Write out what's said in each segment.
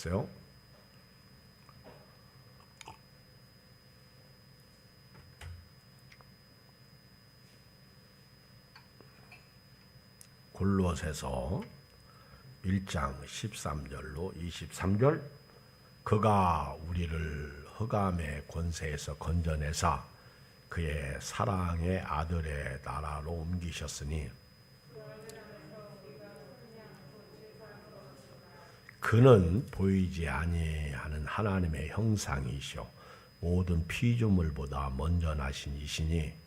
보세요. 골로새서 1장 13절로 23절. 그가 우리를 흑암의 권세에서 건져내사 그의 사랑의 아들의 나라로 옮기셨으니 그는 보이지 아니하는 하나님의 형상이시오 모든 피조물보다 먼저 나신 이시니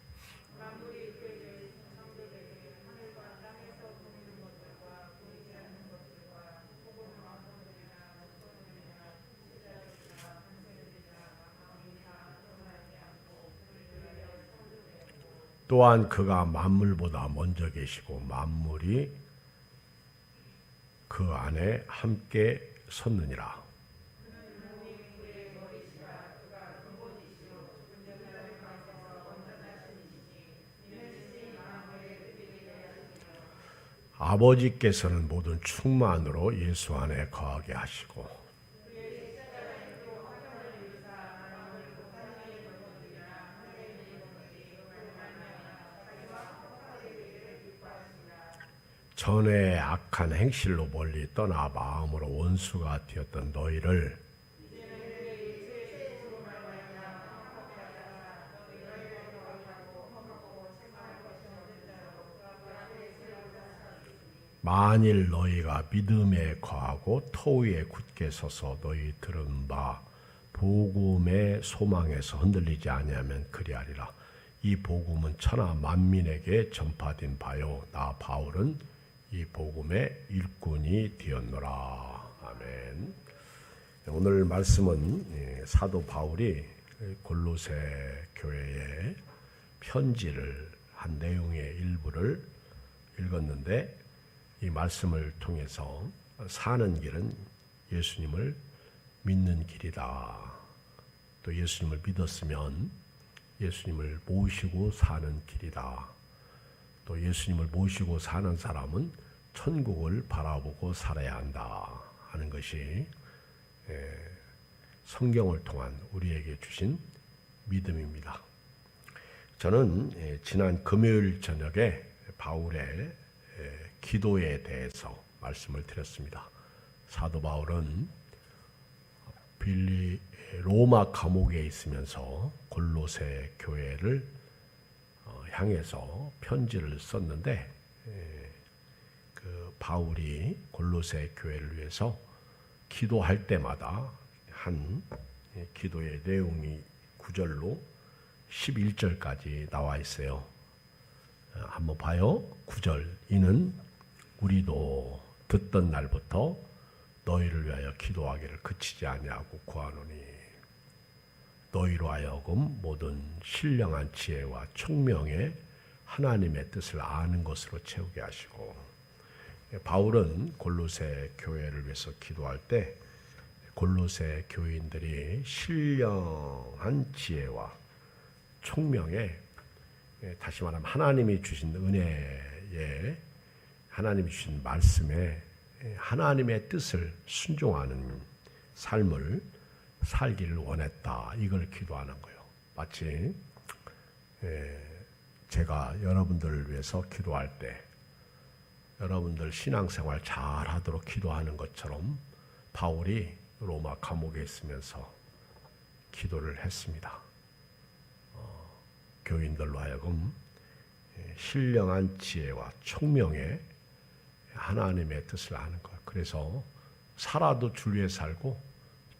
또한 그가 만물보다 먼저 계시고 만물이 그 안에 함께 섰느니라. 아버지께서는 모든 충만으로 예수 안에 거하게 하시고 전에 악한 행실로 멀리 떠나 마음으로 원수가 되었던 너희를 만일 너희가 믿음에 거하고 토위에 굳게 서서 너희 들은 바 복음의 소망에서 흔들리지 아니하면 그리하리라. 이 복음은 천하 만민에게 전파된 바요 나 바울은 이 복음의 일꾼이 되었노라. 아멘. 오늘 말씀은 사도 바울이 골로새 교회에 편지를 한 내용의 일부를 읽었는데 이 말씀을 통해서 사는 길은 예수님을 믿는 길이다. 또 예수님을 믿었으면 예수님을 모시고 사는 길이다. 또 예수님을 모시고 사는 사람은 천국을 바라보고 살아야 한다 하는 것이 성경을 통한 우리에게 주신 믿음입니다. 저는 지난 금요일 저녁에 바울의 기도에 대해서 말씀을 드렸습니다. 사도 바울은 로마 감옥에 있으면서 골로새 교회를 향해서 편지를 썼는데 그 바울이 골로새 교회를 위해서 기도할 때마다 한 기도의 내용이 9절로 11절까지 나와 있어요. 한번 봐요. 9절. 이는 우리도 듣던 날부터 너희를 위하여 기도하기를 그치지 아니하고 구하노니 너희로 하여금 모든 신령한 지혜와 총명에 하나님의 뜻을 아는 것으로 채우게 하시고 바울은 골로새 교회를 위해서 기도할 때 골로새 교인들이 신령한 지혜와 총명에 다시 말하면 하나님이 주신 은혜에 하나님이 주신 말씀에 하나님의 뜻을 순종하는 삶을 살기를 원했다. 이걸 기도하는 거예요. 마치 제가 여러분들을 위해서 기도할 때 여러분들 신앙생활 잘하도록 기도하는 것처럼 바울이 로마 감옥에 있으면서 기도를 했습니다. 교인들로 하여금 신령한 지혜와 총명에 하나님의 뜻을 아는 거예요. 그래서 살아도 줄 위해 살고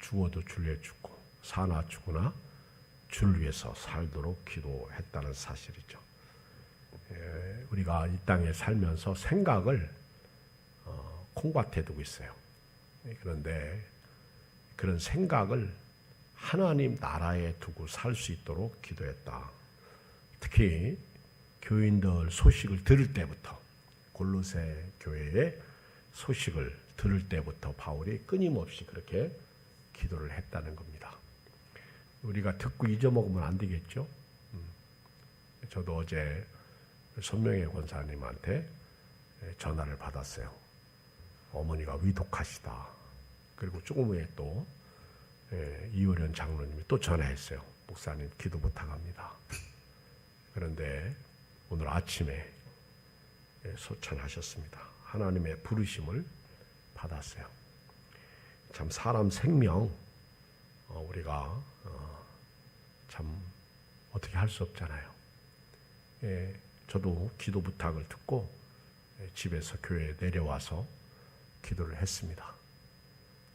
죽어도 줄 위해 죽고 사나 죽으나 줄 위해서 살도록 기도했다는 사실이죠. 우리가 이 땅에 살면서 생각을 콩밭에 두고 있어요. 그런데 그런 생각을 하나님 나라에 두고 살 수 있도록 기도했다. 특히 교인들 소식을 들을 때부터 골로새 교회의 소식을 들을 때부터 바울이 끊임없이 그렇게 기도를 했다는 겁니다. 우리가 듣고 잊어먹으면 안 되겠죠? 저도 어제 손명혜 권사님한테 전화를 받았어요. 어머니가 위독하시다. 그리고 조금 후에 또 이호련 장로님이 또 전화했어요. 목사님 기도 부탁합니다. 그런데 오늘 아침에 소천하셨습니다. 하나님의 부르심을 받았어요. 참 사람 생명 우리가 참 어떻게 할 수 없잖아요. 저도 기도 부탁을 듣고 집에서 교회에 내려와서 기도를 했습니다.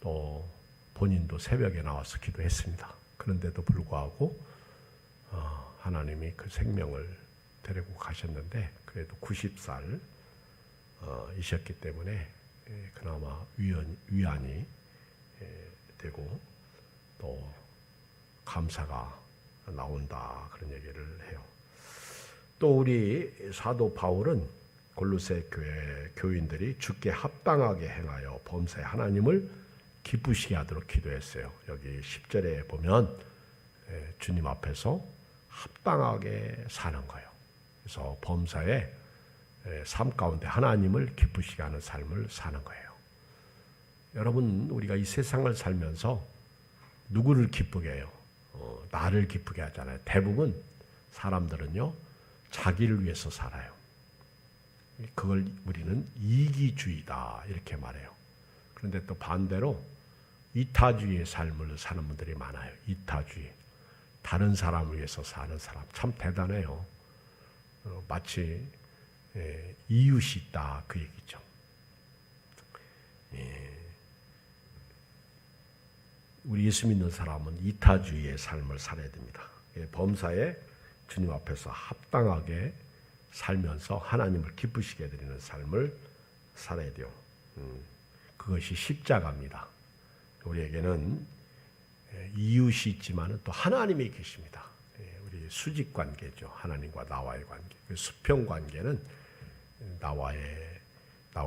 또 본인도 새벽에 나와서 기도했습니다. 그런데도 불구하고 하나님이 그 생명을 데리고 가셨는데 그래도 90살 이셨기 때문에 그나마 위안이 되고 또 감사가 나온다 그런 얘기를 해요. 또 우리 사도 바울은 골로새 교회 교인들이 주께 합당하게 행하여 범사에 하나님을 기쁘시게 하도록 기도했어요. 여기 10절에 보면 주님 앞에서 합당하게 사는 거예요. 그래서 범사에 삶 가운데 하나님을 기쁘시게 하는 삶을 사는 거예요. 여러분 우리가 이 세상을 살면서 누구를 기쁘게 해요? 나를 기쁘게 하잖아요. 대부분 사람들은요 자기를 위해서 살아요. 그걸 우리는 이기주의다 이렇게 말해요. 그런데 또 반대로 이타주의의 삶을 사는 분들이 많아요. 이타주의. 다른 사람을 위해서 사는 사람 참 대단해요. 마치 이웃이 있다 그 얘기죠. 우리 예수 믿는 사람은 이타주의의 삶을 살아야 됩니다. 범사에 주님 앞에서 합당하게 살면서 하나님을 기쁘시게 드리는 삶을 살아야 돼요. 그것이 십자가입니다. 우리에게는 이웃이 있지만 또 하나님이 계십니다. 우리 수직 관계죠. 하나님과 나와의 관계. 수평 관계는 나와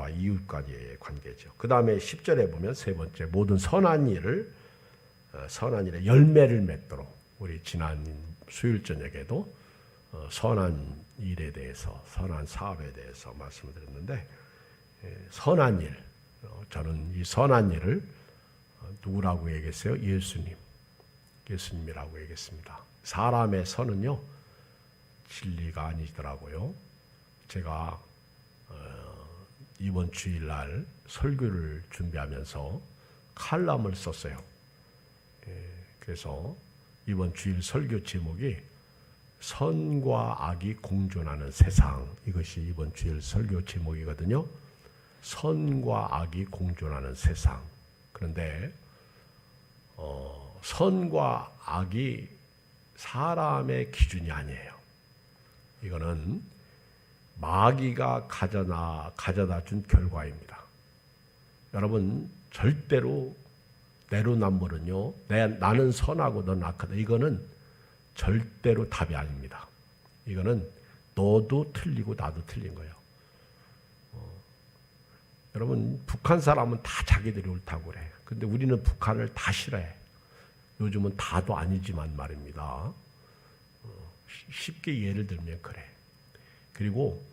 이웃과의 관계죠. 그 다음에 10절에 보면 세 번째 모든 선한 일의 열매를 맺도록 우리 지난 수요일 저녁에도 선한 일에 대해서 선한 사업에 대해서 말씀을 드렸는데 선한 일 저는 이 선한 일을 누구라고 얘기했어요? 예수님이라고 얘기했습니다. 사람의 선은요 진리가 아니더라고요. 제가 이번 주일날 설교를 준비하면서 칼럼을 썼어요. 그래서 이번 주일 설교 제목이 선과 악이 공존하는 세상, 이것이 이번 주일 설교 제목이거든요. 선과 악이 공존하는 세상. 그런데 선과 악이 사람의 기준이 아니에요. 이거는 마귀가 가져다 준 결과입니다. 여러분 절대로 내로남불은요. 나는 선하고 넌 악하다. 이거는 절대로 답이 아닙니다. 이거는 너도 틀리고 나도 틀린 거예요. 여러분 북한 사람은 다 자기들이 옳다고 그래. 근데 우리는 북한을 다 싫어해. 요즘은 다도 아니지만 말입니다. 쉽게 예를 들면 그래. 그리고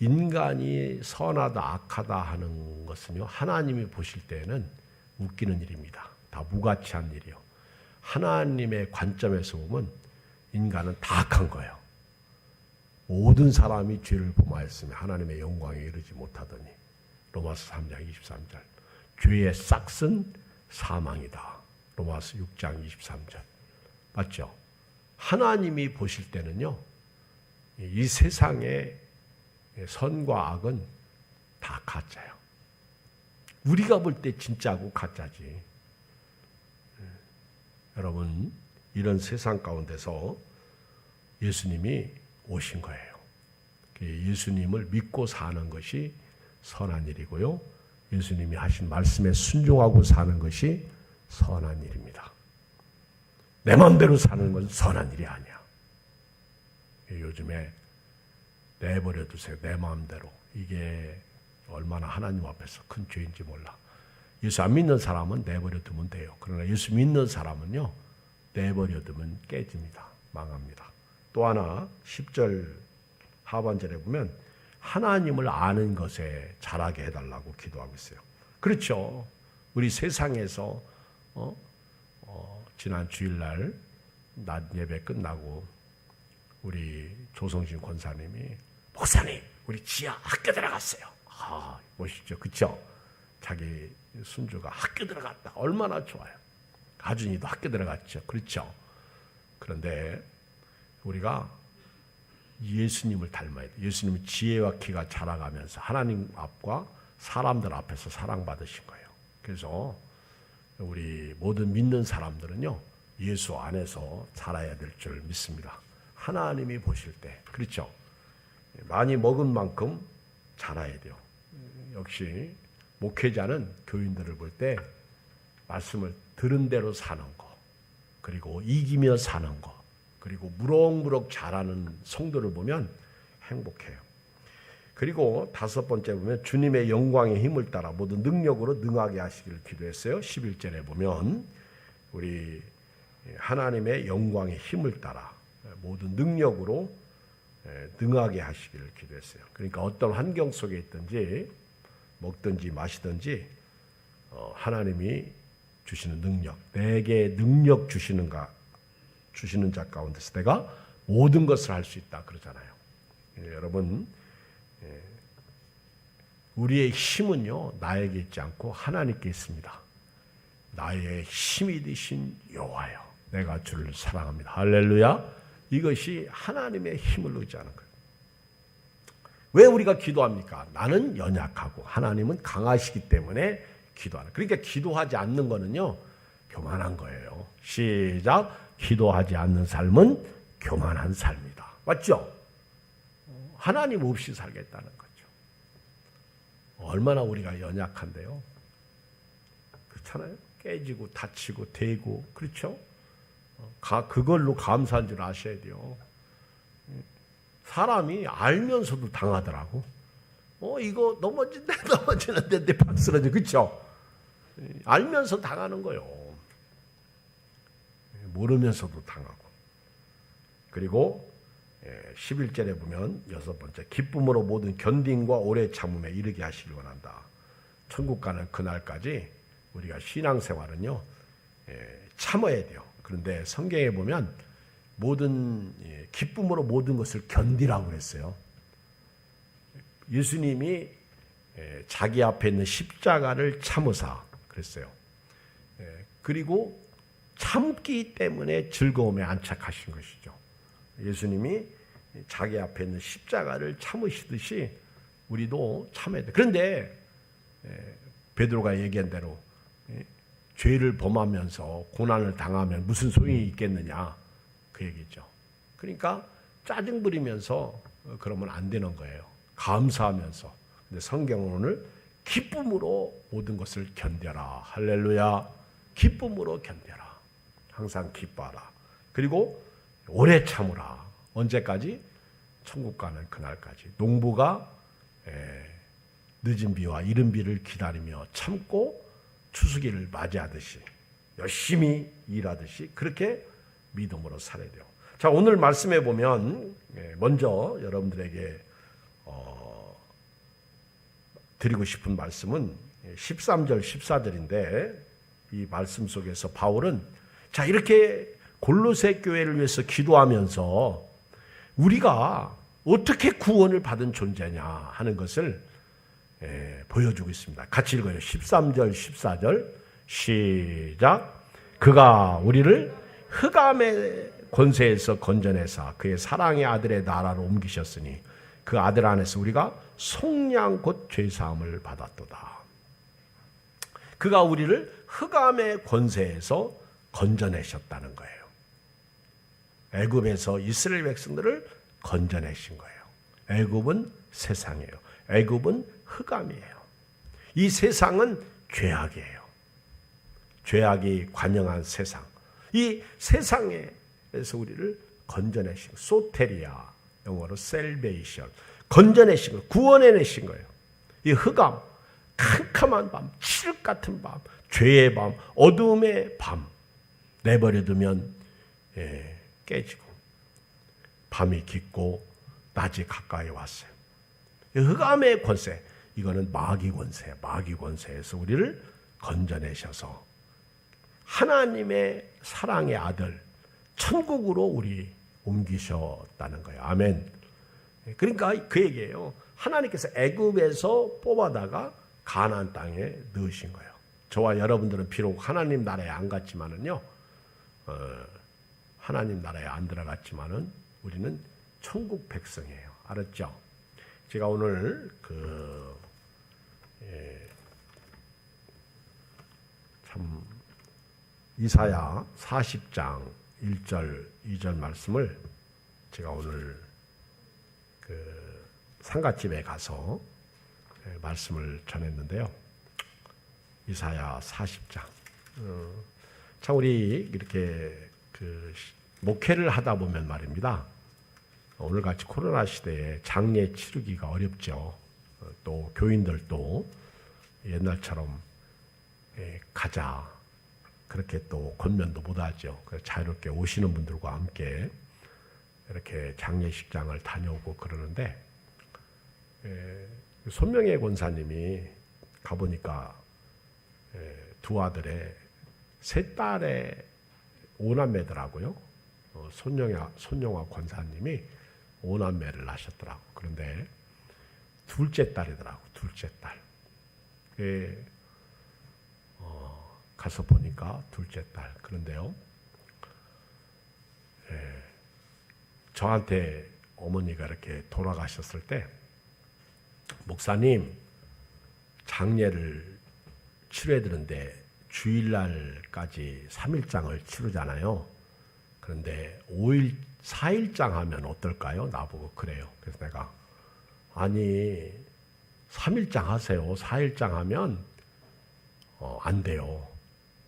인간이 선하다 악하다 하는 것은요. 하나님이 보실 때는 웃기는 일입니다. 다 무가치한 일이요. 하나님의 관점에서 보면 인간은 다 악한 거예요. 모든 사람이 죄를 범하였으며 하나님의 영광에 이르지 못하더니 로마서 3장 23절 죄의 싹은 사망이다. 로마서 6장 23절 맞죠? 하나님이 보실 때는요. 이 세상의 선과 악은 다 가짜예요. 우리가 볼 때 진짜고 가짜지. 여러분 이런 세상 가운데서 예수님이 오신 거예요. 예수님을 믿고 사는 것이 선한 일이고요. 예수님이 하신 말씀에 순종하고 사는 것이 선한 일입니다. 내 마음대로 사는 건 선한 일이 아니야. 요즘에 내버려 두세요. 내 마음대로. 이게 얼마나 하나님 앞에서 큰 죄인지 몰라. 예수 안 믿는 사람은 내버려 두면 돼요. 그러나 예수 믿는 사람은요. 내버려 두면 깨집니다. 망합니다. 또 하나 10절 하반절에 보면 하나님을 아는 것에 자라게 해달라고 기도하고 있어요. 그렇죠. 우리 세상에서 지난 주일날 낮 예배 끝나고 우리 조성진 권사님이 목사님 우리 지하 학교 들어갔어요. 멋있죠, 그렇죠? 자기 손주가 학교 들어갔다. 얼마나 좋아요. 가준이도 학교 들어갔죠, 그렇죠? 그런데 우리가 예수님을 닮아야 돼. 예수님은 지혜와 키가 자라가면서 하나님 앞과 사람들 앞에서 사랑받으신 거예요. 그래서 우리 모든 믿는 사람들은요, 예수 안에서 자라야 될 줄 믿습니다. 하나님이 보실 때, 그렇죠? 많이 먹은 만큼 자라야 돼요. 역시 목회자는 교인들을 볼 때 말씀을 들은 대로 사는 거, 그리고 이기며 사는 거, 그리고 무럭무럭 자라는 성도를 보면 행복해요. 그리고 다섯 번째 보면 주님의 영광의 힘을 따라 모든 능력으로 능하게 하시기를 기도했어요. 11절에 보면 우리 하나님의 영광의 힘을 따라 모든 능력으로 능하게 하시기를 기도했어요. 그러니까 어떤 환경 속에 있든지 먹든지 마시든지 하나님이 주시는 능력, 내게 능력 주시는 자 가운데서 내가 모든 것을 할 수 있다 그러잖아요. 여러분, 우리의 힘은요 나에게 있지 않고 하나님께 있습니다. 나의 힘이 되신 여호와여, 내가 주를 사랑합니다. 할렐루야. 이것이 하나님의 힘을 의지하는 거예요. 왜 우리가 기도합니까? 나는 연약하고 하나님은 강하시기 때문에 기도하는. 그러니까 기도하지 않는 거는요 교만한 거예요. 시작. 기도하지 않는 삶은 교만한 삶이다. 맞죠? 하나님 없이 살겠다는 거죠. 얼마나 우리가 연약한데요. 그렇잖아요. 깨지고 다치고 대고, 그렇죠? 그걸로 감사한 줄 아셔야 돼요. 사람이 알면서도 당하더라고. 이거 넘어지는데 내 박 쓰러져. 그렇죠? 알면서 당하는 거요. 모르면서도 당하고. 그리고 11절에 보면 여섯 번째, 기쁨으로 모든 견딘과 오래 참음에 이르게 하시길 원한다. 천국 가는 그날까지 우리가 신앙생활은요 참아야 돼요. 그런데 성경에 보면 기쁨으로 모든 것을 견디라고 그랬어요. 예수님이 자기 앞에 있는 십자가를 참으사 그랬어요. 그리고 참기 때문에 즐거움에 안착하신 것이죠. 예수님이 자기 앞에 있는 십자가를 참으시듯이 우리도 참아야 돼. 그런데 베드로가 얘기한 대로 죄를 범하면서 고난을 당하면 무슨 소용이 있겠느냐 그 얘기죠. 그러니까 짜증 부리면서 그러면 안 되는 거예요. 감사하면서. 근데 성경은 오늘 기쁨으로 모든 것을 견뎌라. 할렐루야. 기쁨으로 견뎌라. 항상 기뻐하라. 그리고 오래 참으라. 언제까지? 천국 가는 그날까지. 농부가 늦은 비와 이른 비를 기다리며 참고 추수기를 맞이하듯이 열심히 일하듯이 그렇게 믿음으로 살아야 돼요. 자, 오늘 말씀해 보면 먼저 여러분들에게 드리고 싶은 말씀은 13절 14절인데 이 말씀 속에서 바울은 자, 이렇게 골로새 교회를 위해서 기도하면서 우리가 어떻게 구원을 받은 존재냐 하는 것을 보여주고 있습니다. 같이 읽어요. 13절 14절 시작. 그가 우리를 흑암의 권세에서 건져내사 그의 사랑의 아들의 나라로 옮기셨으니 그 아들 안에서 우리가 속량 곧 죄사함을 받았도다. 그가 우리를 흑암의 권세에서 건져내셨다는 거예요. 애굽에서 이스라엘 백성들을 건져내신 거예요. 애굽은 세상이에요. 애굽은 흑암이에요. 이 세상은 죄악이에요. 죄악이 관영한 세상. 이 세상에서 우리를 건져내신 소테리아, 영어로 셀베이션, 건져내신 거, 구원해내신 거예요. 이 흑암, 캄캄한 밤, 칠흑 같은 밤, 죄의 밤, 어둠의 밤 내버려두면 깨지고 밤이 깊고 낮이 가까이 왔어요. 흑암의 권세, 이거는 마귀 권세, 마귀 권세에서 우리를 건져내셔서 하나님의 사랑의 아들 천국으로 우리 옮기셨다는 거예요. 아멘. 그러니까 그 얘기예요. 하나님께서 애굽에서 뽑아다가 가나안 땅에 넣으신 거예요. 저와 여러분들은 비록 하나님 나라에 안 갔지만은요, 하나님 나라에 안 들어갔지만은 우리는 천국 백성이에요. 알았죠? 제가 오늘 참 이사야 40장 1절 2절 말씀을 제가 오늘 상갓집에 가서 말씀을 전했는데요. 이사야 40장. 참 우리 이렇게 목회를 하다 보면 말입니다. 오늘같이 코로나 시대에 장례 치르기가 어렵죠. 또 교인들도 옛날처럼 가자 그렇게 또 권면도 못하죠. 그래서 자유롭게 오시는 분들과 함께 이렇게 장례식장을 다녀오고 그러는데 손명혜 권사님이 가보니까 두 아들의 세 딸의 오남매더라고요. 손영아 권사님이 오남매를 낳으셨더라고. 그런데 둘째 딸이더라고. 둘째 딸. 가서 보니까 둘째 딸. 그런데요, 저한테 어머니가 이렇게 돌아가셨을 때, 목사님, 장례를 치러야 되는데 주일날까지 3일장을 치르잖아요. 그런데 4일장 하면 어떨까요? 나보고 그래요. 그래서 내가, 아니 3일장 하세요. 4일장 하면 안 돼요.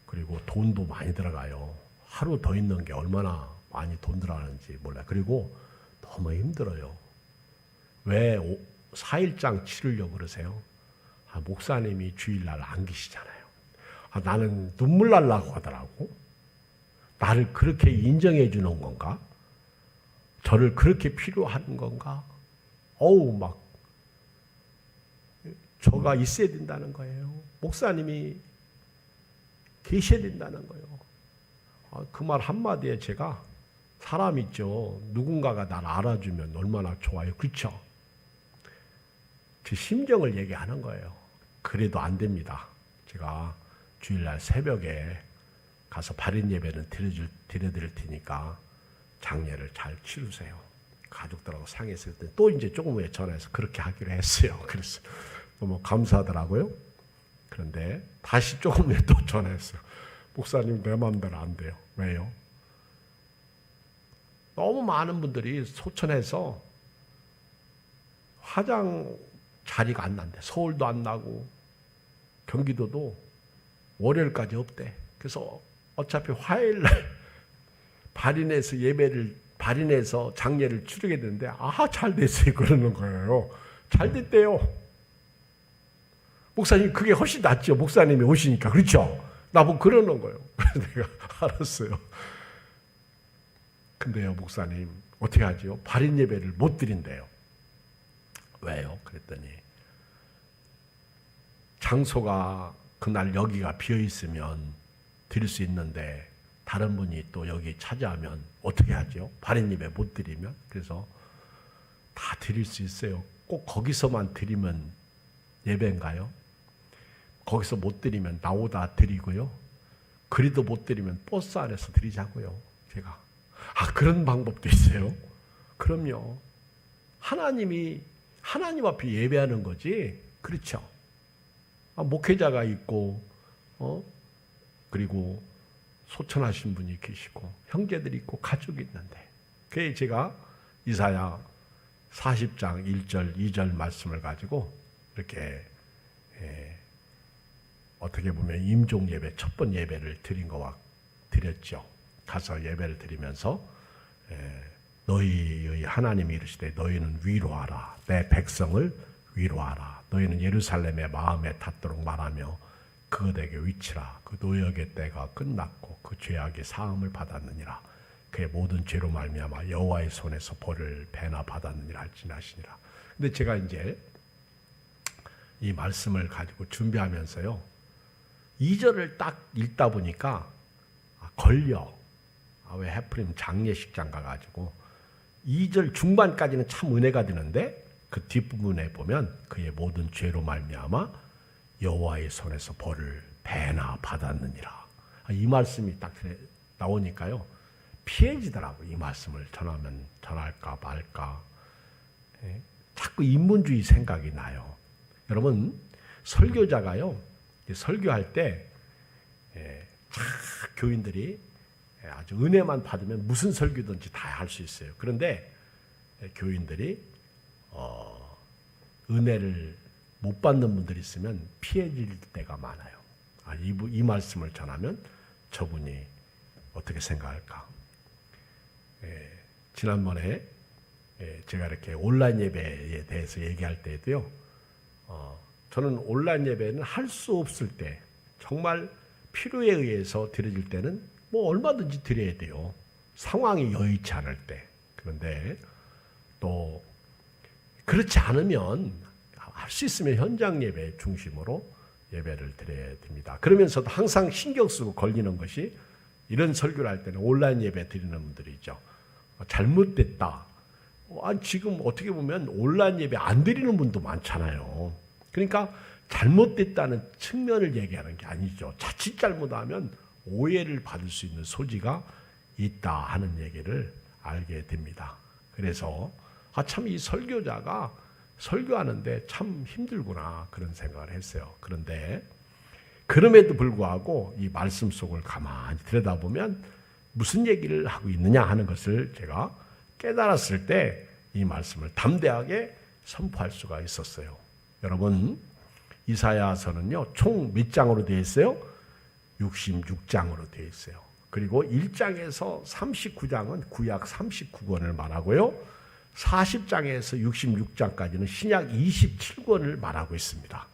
그리고 돈도 많이 들어가요. 하루 더 있는 게 얼마나 많이 돈 들어가는지 몰라요. 그리고 너무 힘들어요. 왜 4일장 치르려고 그러세요? 목사님이 주일날 안 계시잖아요. 나는 눈물 날라고 하더라고. 나를 그렇게 인정해 주는 건가? 저를 그렇게 필요한 건가? 막 저가 있어야 된다는 거예요. 목사님이 계셔야 된다는 거예요. 그 말 한마디에 제가, 사람 있죠. 누군가가 나를 알아주면 얼마나 좋아요. 그렇죠? 제 심정을 얘기하는 거예요. 그래도 안 됩니다. 제가 주일날 새벽에 가서 발인 예배는 드려드릴 테니까 장례를 잘 치르세요. 가족들하고 상의했을 때 또 이제 조금 후에 전화해서 그렇게 하기로 했어요. 그래서 너무 감사하더라고요. 그런데 다시 조금 후에 또 전화했어요. 목사님, 내 마음대로 안 돼요. 왜요? 너무 많은 분들이 소천해서 화장 자리가 안 난대. 서울도 안 나고 경기도도 월요일까지 없대. 그래서 어차피 화요일날 발인해서 장례를 치르게 되는데, 잘 됐어요. 그러는 거예요. 잘 됐대요. 목사님, 그게 훨씬 낫죠. 목사님이 오시니까. 그렇죠? 나보고 그러는 거예요. 그래서 내가 알았어요. 근데요, 목사님, 어떻게 하죠? 발인 예배를 못 드린대요. 왜요? 그랬더니, 장소가 그날 여기가 비어 있으면 드릴 수 있는데 다른 분이 또 여기 차지하면 어떻게 하죠? 발인 예배 못 드리면? 그래서 다 드릴 수 있어요. 꼭 거기서만 드리면 예배인가요? 거기서 못 드리면 나오다 드리고요. 그리도 못 드리면 버스 안에서 드리자고요. 제가. 그런 방법도 있어요. 그럼요. 하나님 앞에 예배하는 거지. 그렇죠? 목회자가 있고, 그리고 소천하신 분이 계시고, 형제들이 있고, 가족이 있는데, 그게 제가 이사야 40장 1절, 2절 말씀을 가지고 이렇게 어떻게 보면 임종 예배, 첫 번 예배를 드렸죠. 가서 예배를 드리면서 너희의 하나님이 이르시되 너희는 위로하라. 내 백성을 위로하라. 너희는 예루살렘의 마음에 닿도록 말하며 그것에게 위치라. 그 노역의 때가 끝났고 그 죄악이 사함을 받았느니라. 그의 모든 죄로 말미암아 여호와의 손에서 벌을 배나 받았느니라 할지니라. 근데 제가 이제 이 말씀을 가지고 준비하면서요, 2절을 딱 읽다 보니까 걸려. 왜 하필이면 장례식장 가가지고 2절 중반까지는 참 은혜가 되는데 그 뒷부분에 보면 그의 모든 죄로 말미암아 여호와의 손에서 벌을 배나 받았느니라. 이 말씀이 딱 나오니까요. 피해지더라고요. 이 말씀을 전할까 말까. 자꾸 인본주의 생각이 나요. 여러분, 설교자가요. 설교할 때 교인들이 아주 은혜만 받으면 무슨 설교든지 다 할 수 있어요. 그런데 교인들이 은혜를 못 받는 분들이 있으면 피해질 때가 많아요. 이 말씀을 전하면 저분이 어떻게 생각할까? 지난번에 제가 이렇게 온라인 예배에 대해서 얘기할 때에도요. 저는 온라인 예배는 할 수 없을 때, 정말 필요에 의해서 드려질 때는 뭐 얼마든지 드려야 돼요. 상황이 여의치 않을 때. 그런데 또 그렇지 않으면 할 수 있으면 현장 예배 중심으로 예배를 드려야 됩니다. 그러면서도 항상 신경 쓰고 걸리는 것이, 이런 설교를 할 때는 온라인 예배 드리는 분들이 있죠. 잘못됐다. 지금 어떻게 보면 온라인 예배 안 드리는 분도 많잖아요. 그러니까 잘못됐다는 측면을 얘기하는 게 아니죠. 자칫 잘못하면 오해를 받을 수 있는 소지가 있다 하는 얘기를 알게 됩니다. 그래서 참 이 설교자가 설교하는데 참 힘들구나 그런 생각을 했어요. 그런데 그럼에도 불구하고 이 말씀 속을 가만히 들여다보면 무슨 얘기를 하고 있느냐 하는 것을 제가 깨달았을 때 이 말씀을 담대하게 선포할 수가 있었어요. 여러분, 이사야서는요, 총 몇 장으로 되어 있어요? 66장으로 되어 있어요. 그리고 1장에서 39장은 구약 39권을 말하고요. 40장에서 66장까지는 신약 27권을 말하고 있습니다.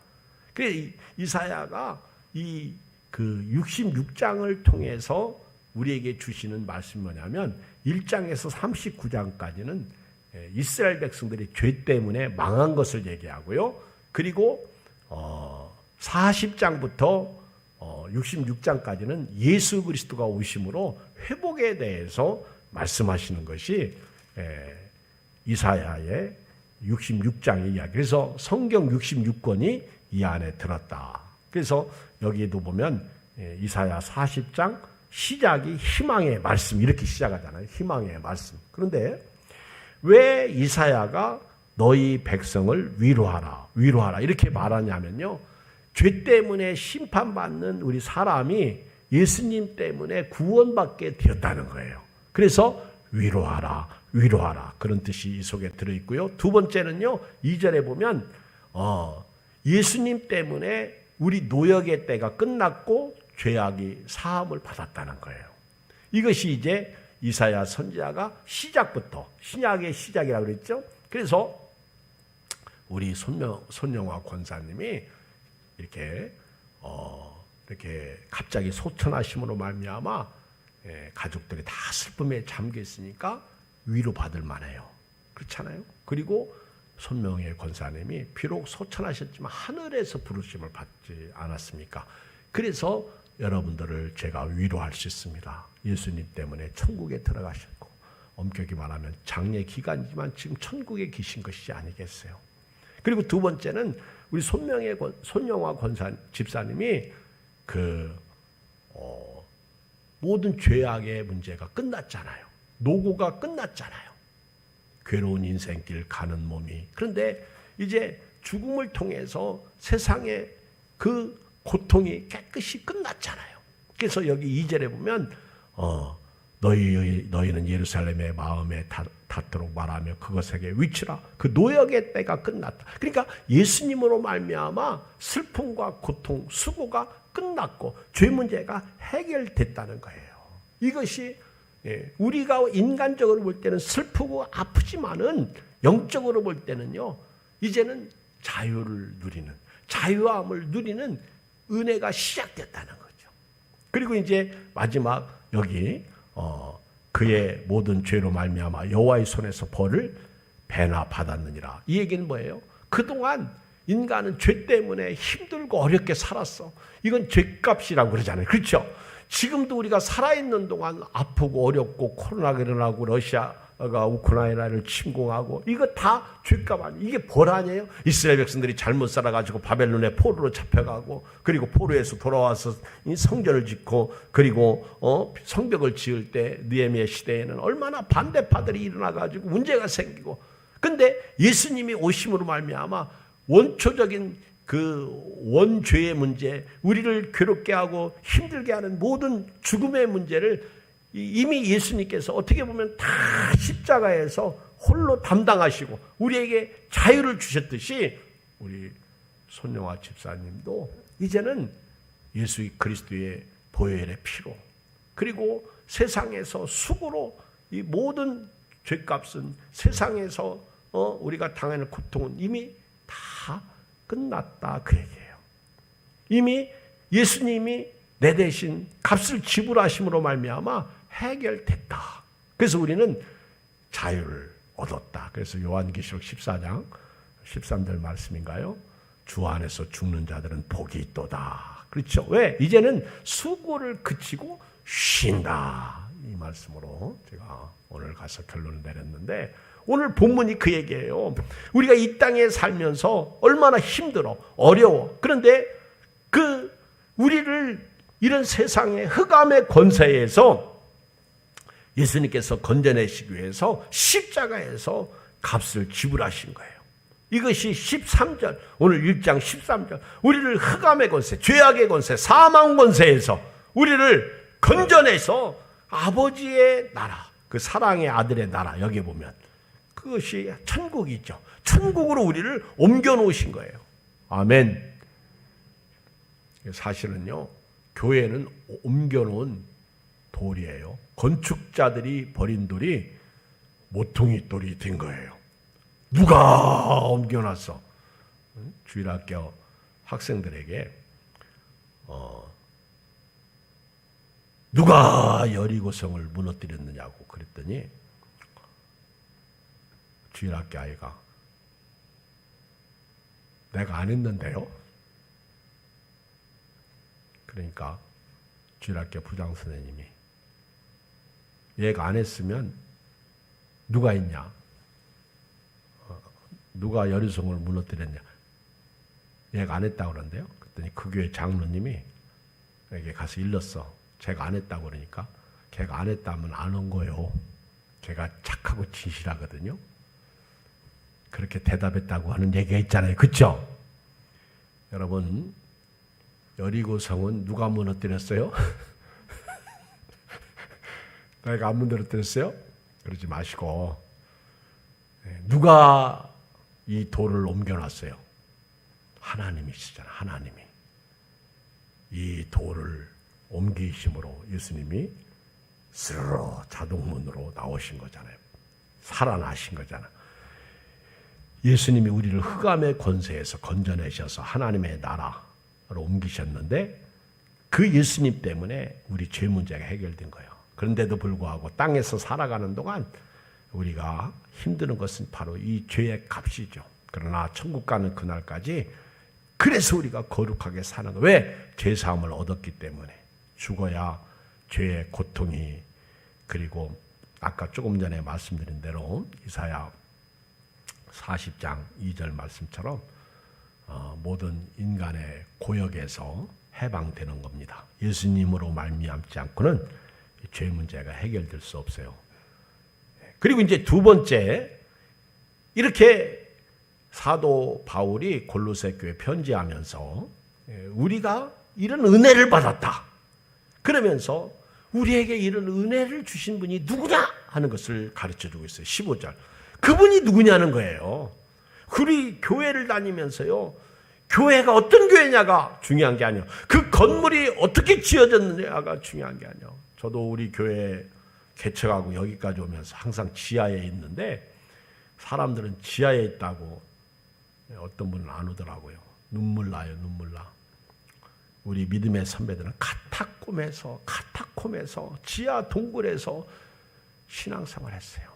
그래서 이사야가 이 66장을 통해서 우리에게 주시는 말씀이 뭐냐면 1장에서 39장까지는 이스라엘 백성들이 죄 때문에 망한 것을 얘기하고요. 그리고 40장부터 66장까지는 예수 그리스도가 오심으로 회복에 대해서 말씀하시는 것이 이사야의 66장의 이야기. 그래서 성경 66권이 이 안에 들었다. 그래서 여기에도 보면 이사야 40장 시작이 희망의 말씀 이렇게 시작하잖아요. 희망의 말씀. 그런데 왜 이사야가 너희 백성을 위로하라 이렇게 말하냐면요. 죄 때문에 심판받는 우리 사람이 예수님 때문에 구원받게 되었다는 거예요. 그래서 위로하라 그런 뜻이 이 속에 들어있고요. 두 번째는요. 2절에 보면 예수님 때문에 우리 노역의 때가 끝났고 죄악이 사함을 받았다는 거예요. 이것이 이제 이사야 선지자가 시작부터 신약의 시작이라고 그랬죠. 그래서 우리 손영화 권사님이 이렇게 갑자기 소천하심으로 말미암아 가족들이 다 슬픔에 잠겨 있으니까 위로받을 만해요. 그렇잖아요. 그리고 손명의 권사님이 비록 소천하셨지만 하늘에서 부르심을 받지 않았습니까? 그래서 여러분들을 제가 위로할 수 있습니다. 예수님 때문에 천국에 들어가셨고 엄격히 말하면 장례 기간이지만 지금 천국에 계신 것이 아니겠어요. 그리고 두 번째는 우리 손영화 집사님이 모든 죄악의 문제가 끝났잖아요. 노고가 끝났잖아요. 괴로운 인생길 가는 몸이. 그런데 이제 죽음을 통해서 세상의 그 고통이 깨끗이 끝났잖아요. 그래서 여기 2절에 보면 너희는 예루살렘의 마음에 닿도록 말하며 그것에게 위치라. 그 노역의 때가 끝났다. 그러니까 예수님으로 말미암아 슬픔과 고통, 수고가 끝났고 죄 문제가 해결됐다는 거예요. 이것이 우리가 인간적으로 볼 때는 슬프고 아프지만은 영적으로 볼 때는요. 이제는 자유를 누리는, 자유함을 누리는 은혜가 시작됐다는 거죠. 그리고 이제 마지막 여기 그의 모든 죄로 말미암아 여호와의 손에서 벌을 배나 받았느니라. 이 얘기는 뭐예요? 그동안 인간은 죄 때문에 힘들고 어렵게 살았어. 이건 죄값이라고 그러잖아요. 그렇죠? 지금도 우리가 살아있는 동안 아프고 어렵고 코로나가 일어나고 러시아가 우크라이나를 침공하고 이거 다 죄값 아니에요. 이게 벌 아니에요? 이스라엘 백성들이 잘못 살아가지고 바벨론의 포로로 잡혀가고 그리고 포로에서 돌아와서 성전을 짓고 그리고 성벽을 지을 때 느헤미야 시대에는 얼마나 반대파들이 일어나가지고 문제가 생기고 근데 예수님이 오심으로 말미암아 원초적인 그 원죄의 문제, 우리를 괴롭게 하고 힘들게 하는 모든 죽음의 문제를 이미 예수님께서 어떻게 보면 다 십자가에서 홀로 담당하시고 우리에게 자유를 주셨듯이 우리 손영아 집사님도 이제는 예수 그리스도의 보혈의 피로 그리고 세상에서 수고로 이 모든 죄값은 세상에서 우리가 당하는 고통은 이미 다 끝났다 그 얘기예요. 이미 예수님이 내 대신 값을 지불하심으로 말미암아 해결됐다. 그래서 우리는 자유를 얻었다. 그래서 요한계시록 14장 13절 말씀인가요? 주 안에서 죽는 자들은 복이 있도다. 그렇죠? 왜? 이제는 수고를 그치고 쉰다. 이 말씀으로 제가 오늘 가서 결론을 내렸는데 오늘 본문이 그 얘기예요. 우리가 이 땅에 살면서 얼마나 힘들어, 어려워. 그런데 우리를 이런 세상의 흑암의 권세에서 예수님께서 건져내시기 위해서 십자가에서 값을 지불하신 거예요. 이것이 13절, 오늘 1장 13절. 우리를 흑암의 권세, 죄악의 권세, 사망 권세에서 우리를 건져내서 아버지의 나라, 그 사랑의 아들의 나라, 여기 보면 그것이 천국이죠. 천국으로 우리를 옮겨 놓으신 거예요. 아멘. 사실은요, 교회는 옮겨 놓은 돌이에요. 건축자들이 버린 돌이 모퉁이 돌이 된 거예요. 누가 옮겨 놨어? 주일학교 학생들에게 누가 여리고성을 무너뜨렸느냐고 그랬더니 주일학교 아이가 내가 안 했는데요. 그러니까 주일학교 부장 선생님이 얘가 안 했으면 누가 했냐? 누가 여리고성을 무너뜨렸냐? 얘가 안 했다고 그러는데요. 그랬더니 그 교회 장로님이 여기 가서 일렀어. 제가 안 했다고 그러니까 걔가 안 했다면 안 한 거예요. 걔가 착하고 진실하거든요. 그렇게 대답했다고 하는 얘기가 있잖아요. 그렇죠? 여러분, 여리고성은 누가 무너뜨렸어요? 내가 안 무너뜨렸어요? 그러지 마시고 누가 이 돌을 옮겨놨어요? 하나님이시잖아요. 하나님이. 이 돌을 옮기심으로 예수님이 스르르 자동문으로 나오신 거잖아요. 살아나신 거잖아요. 예수님이 우리를 흑암의 권세에서 건져내셔서 하나님의 나라로 옮기셨는데 그 예수님 때문에 우리 죄 문제가 해결된 거예요. 그런데도 불구하고 땅에서 살아가는 동안 우리가 힘드는 것은 바로 이 죄의 값이죠. 그러나 천국 가는 그날까지 그래서 우리가 거룩하게 사는 거예요. 왜? 죄사함을 얻었기 때문에. 죽어야 죄의 고통이 그리고 아까 조금 전에 말씀드린 대로 이사야 40장 2절 말씀처럼 모든 인간의 고역에서 해방되는 겁니다. 예수님으로 말미암지 않고는 죄 문제가 해결될 수 없어요. 그리고 이제 두 번째, 이렇게 사도 바울이 골로새 교회 편지하면서 우리가 이런 은혜를 받았다. 그러면서 우리에게 이런 은혜를 주신 분이 누구냐 하는 것을 가르쳐주고 있어요. 15절. 그분이 누구냐는 거예요. 우리 교회를 다니면서요. 교회가 어떤 교회냐가 중요한 게 아니에요. 그 건물이 어떻게 지어졌느냐가 중요한 게 아니에요. 저도 우리 교회 개척하고 여기까지 오면서 항상 지하에 있는데 사람들은 지하에 있다고 어떤 분은 안 오더라고요. 눈물 나요. 눈물 나. 우리 믿음의 선배들은 카타콤에서 지하 동굴에서 신앙생활 했어요.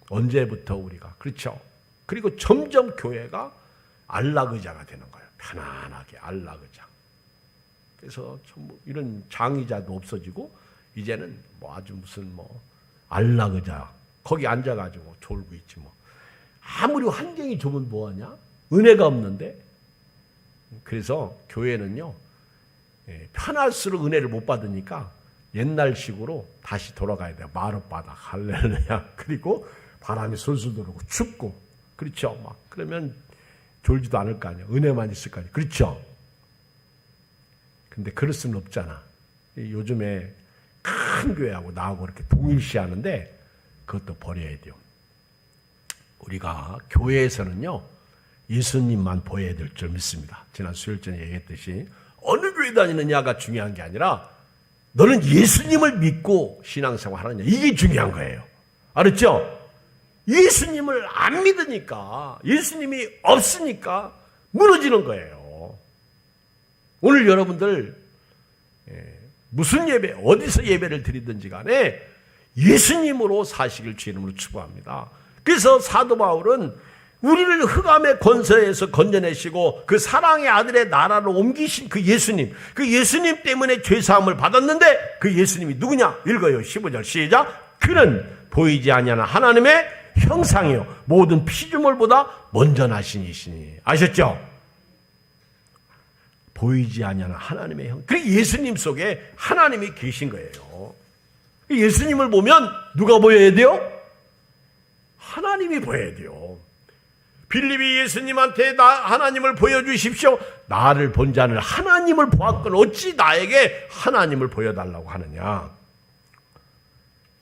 언제부터 우리가. 그렇죠. 그리고 점점 교회가 안락의자가 되는 거예요. 편안하게 안락의자. 그래서 이런 장의자도 없어지고 이제는 뭐 아주 무슨 뭐 안락의자 거기 앉아가지고 졸고 있지 뭐. 아무리 환경이 좁으면 뭐하냐? 은혜가 없는데. 그래서 교회는요, 편할수록 은혜를 못 받으니까 옛날식으로 다시 돌아가야 돼요. 마룻바닥 할렐루야. 그리고 바람이 솔솔 들어오고 춥고 그렇죠. 막 그러면 졸지도 않을 거 아니에요. 은혜만 있을 거 아니에요. 그렇죠. 근데 그럴 수는 없잖아. 요즘에 큰 교회하고 나하고 이렇게 동일시하는데 그것도 버려야 돼요. 우리가 교회에서는요, 예수님만 보여야 될 줄 믿습니다. 지난 수요일 전에 얘기했듯이 어느 교회 다니느냐가 중요한 게 아니라 너는 예수님을 믿고 신앙생활 하느냐, 이게 중요한 거예요. 알았죠? 예수님을 안 믿으니까, 예수님이 없으니까 무너지는 거예요. 오늘 여러분들 무슨 예배, 어디서 예배를 드리든지 간에 예수님으로 사시길 주 이름으로 축복합니다. 그래서 사도 바울은 우리를 흑암의 권세에서 건져내시고 그 사랑의 아들의 나라로 옮기신 그 예수님 때문에 죄사함을 받았는데 그 예수님이 누구냐? 읽어요. 15절 시작. 그는 보이지 아니하는 하나님의 형상이요 모든 피조물보다 먼저 나신 이시니. 아셨죠? 보이지 아니하는 하나님의 형. 그 예수님 속에 하나님이 계신 거예요. 예수님을 보면 누가 보여야 돼요? 하나님이 보여야 돼요. 빌립이 예수님한테 하나님을 보여주십시오. 나를 본 자는 하나님을 보았거늘 어찌 나에게 하나님을 보여달라고 하느냐.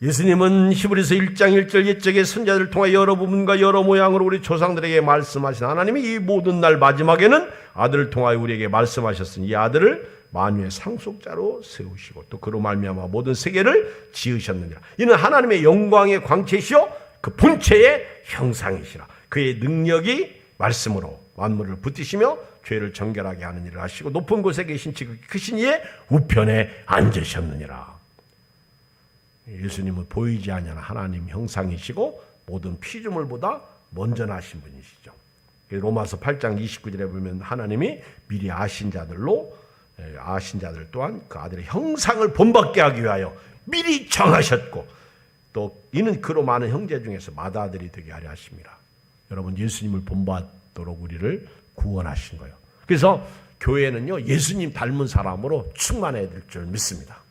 예수님은 히브리서 1장 1절 옛적의 선자들을 통해 여러 부분과 여러 모양으로 우리 조상들에게 말씀하신 하나님이 이 모든 날 마지막에는 아들을 통하여 우리에게 말씀하셨으니 이 아들을 만유의 상속자로 세우시고 또 그로 말미암아 모든 세계를 지으셨느니라. 이는 하나님의 영광의 광채시요 그 본체의 형상이시라. 그의 능력이 말씀으로 만물을 붙드시며 죄를 정결하게 하는 일을 하시고 높은 곳에 계신 지극히 크신 이의 우편에 앉으셨느니라. 예수님은 보이지 아니하는 하나님 형상이시고 모든 피조물보다 먼저 나신 분이시죠. 로마서 8장 29절에 보면 하나님이 미리 아신 자들 또한 그 아들의 형상을 본받게 하기 위하여 미리 정하셨고 또 이는 그로 많은 형제 중에서 맏아들이 되게 하려 하십니다. 여러분 예수님을 본받도록 우리를 구원하신 거예요. 그래서 교회는요 예수님 닮은 사람으로 충만해야 될 줄 믿습니다.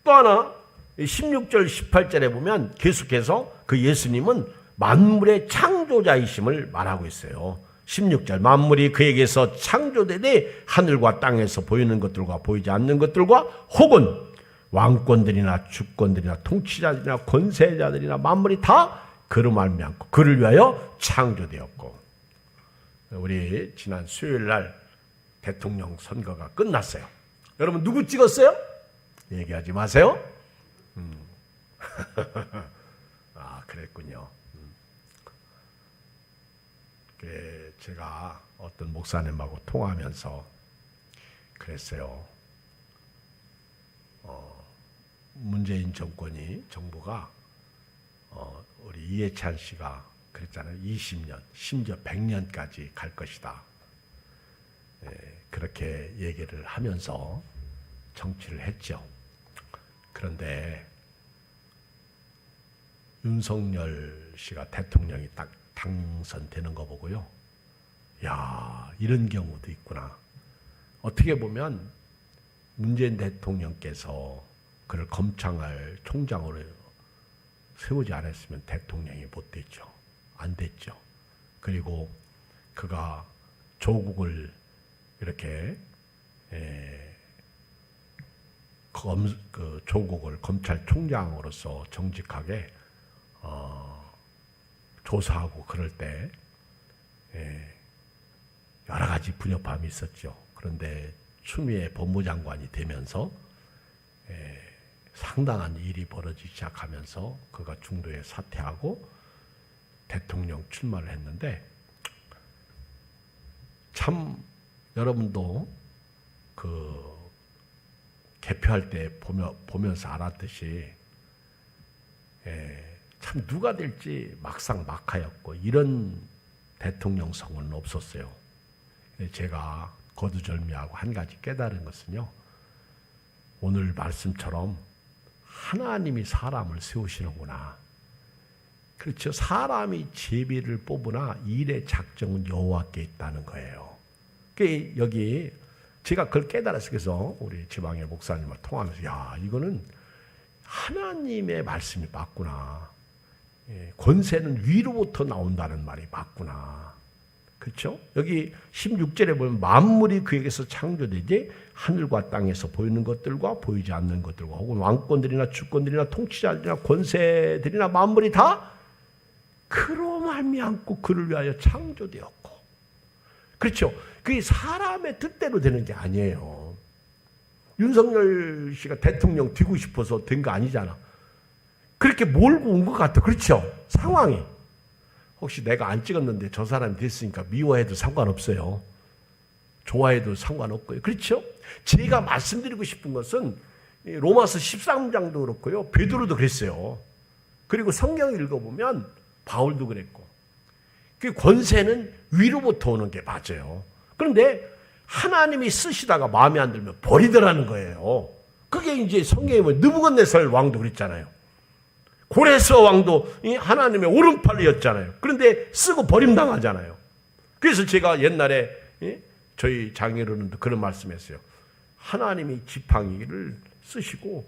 또 하나 16절 18절에 보면 계속해서 그 예수님은 만물의 창조자이심을 말하고 있어요. 16절 만물이 그에게서 창조되되 하늘과 땅에서 보이는 것들과 보이지 않는 것들과 혹은 왕권들이나 주권들이나 통치자들이나 권세자들이나 만물이 다 그로 말미암고 그를 위하여 창조되었고. 우리 지난 수요일 날 대통령 선거가 끝났어요. 여러분 누구 찍었어요? 얘기하지 마세요. 아 그랬군요. 제가 어떤 목사님하고 통화하면서 그랬어요. 문재인 정부가 우리 이해찬 씨가 그랬잖아요. 20년, 심지어 100년까지 갈 것이다. 그렇게 얘기를 하면서 정치를 했죠. 그런데 윤석열 씨가 대통령이 딱 당선되는 거 보고요. 야, 이런 경우도 있구나. 어떻게 보면 문재인 대통령께서 그를 검찰 총장으로 세우지 않았으면 대통령이 못 됐죠. 안 됐죠. 그리고 그가 조국을 이렇게 조국을 검찰총장으로서 정직하게 조사하고 그럴 때 여러 가지 불협화음이 있었죠. 그런데 추미애 법무장관이 되면서 상당한 일이 벌어지기 시작하면서 그가 중도에 사퇴하고 대통령 출마를 했는데 참 여러분도 그 개표할 때 보면서 알았듯이 참 누가 될지 막상 막하였고 이런 대통령성은 없었어요. 제가 거두절미하고 한 가지 깨달은 것은요, 오늘 말씀처럼 하나님이 사람을 세우시는구나. 그렇죠. 사람이 제비를 뽑으나 일의 작정은 여호와께 있다는 거예요. 여기 제가 그걸 깨달았어요. 그래서 우리 지방의 목사님과 통하면서 야, 이거는 하나님의 말씀이 맞구나. 권세는 위로부터 나온다는 말이 맞구나. 그렇죠? 여기 16절에 보면 만물이 그에게서 창조되지 하늘과 땅에서 보이는 것들과 보이지 않는 것들과 혹은 왕권들이나 주권들이나 통치자들이나 권세들이나 만물이 다 그로 말미암고 그를 위하여 창조되었고. 그렇죠? 그게 사람의 뜻대로 되는 게 아니에요. 윤석열 씨가 대통령 되고 싶어서 된 거 아니잖아. 그렇게 몰고 온 것 같아. 그렇죠? 상황이. 혹시 내가 안 찍었는데 저 사람이 됐으니까 미워해도 상관없어요. 좋아해도 상관없고요. 그렇죠? 제가 말씀드리고 싶은 것은 로마서 13장도 그렇고요. 베드로도 그랬어요. 그리고 성경을 읽어보면 바울도 그랬고. 그 권세는 위로부터 오는 게 맞아요. 그런데 하나님이 쓰시다가 마음에 안 들면 버리더라는 거예요. 그게 이제 성경에 보면 느부갓네살 왕도 그랬잖아요. 고레스 왕도 하나님의 오른팔이었잖아요. 그런데 쓰고 버림당하잖아요. 그래서 제가 옛날에 저희 장인어른도 그런 말씀했어요. 하나님이 지팡이를 쓰시고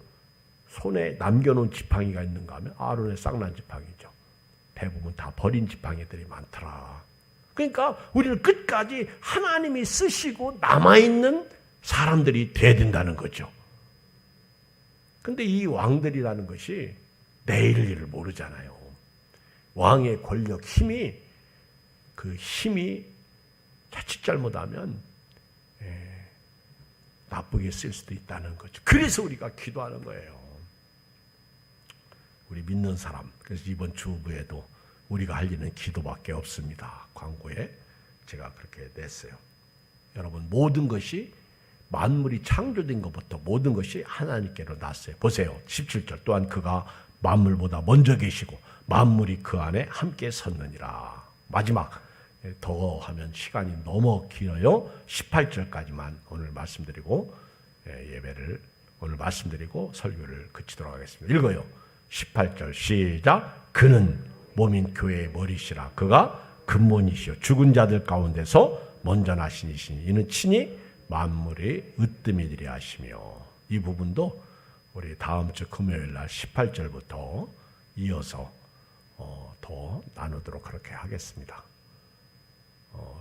손에 남겨놓은 지팡이가 있는가 하면 아론의 쌍난 지팡이죠. 대부분 다 버린 지팡이들이 많더라. 그러니까 우리는 끝까지 하나님이 쓰시고 남아있는 사람들이 돼야 된다는 거죠. 그런데 이 왕들이라는 것이 내일 일을 모르잖아요. 왕의 권력, 힘이 자칫 잘못하면 나쁘게 쓸 수도 있다는 거죠. 그래서 우리가 기도하는 거예요. 우리 믿는 사람. 그래서 이번 주부에도 우리가 할 일은 기도밖에 없습니다. 광고에 제가 그렇게 냈어요. 여러분, 모든 것이 만물이 창조된 것부터 모든 것이 하나님께로 났어요. 보세요. 17절 또한 그가 만물보다 먼저 계시고 만물이 그 안에 함께 섰느니라. 마지막 더 하면 시간이 너무 길어요. 18절까지만 오늘 말씀드리고 예배를 오늘 말씀드리고 설교를 그치도록 하겠습니다. 읽어요. 18절 시작. 그는 몸인 교회의 머리시라. 그가 근본이시요 죽은 자들 가운데서 먼저 나신 이시니 이는 친히 만물이 으뜸이들이 하시며. 이 부분도 우리 다음 주 금요일 날 18절부터 이어서 더 나누도록 그렇게 하겠습니다.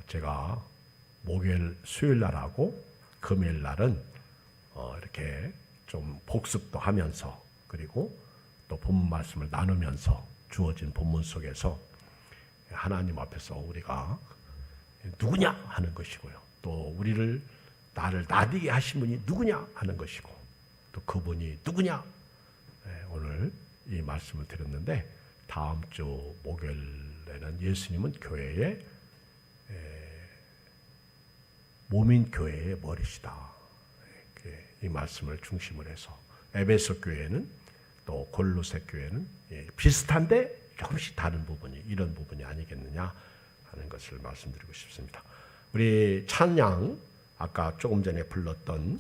제가 목요일 수요일 날하고 금요일 날은 이렇게 좀 복습도 하면서 그리고 또 본문 말씀을 나누면서 주어진 본문 속에서 하나님 앞에서 우리가 누구냐 하는 것이고요. 또 나를 나디게 하신 분이 누구냐 하는 것이고 또 그분이 누구냐. 오늘 이 말씀을 드렸는데 다음 주 목요일에는 예수님은 교회의 몸인 교회의 머리시다. 이 말씀을 중심으로 해서 에베소 교회는 또 골로새 교회는 비슷한데 조금씩 다른 부분이 이런 부분이 아니겠느냐 하는 것을 말씀드리고 싶습니다. 우리 찬양 아까 조금 전에 불렀던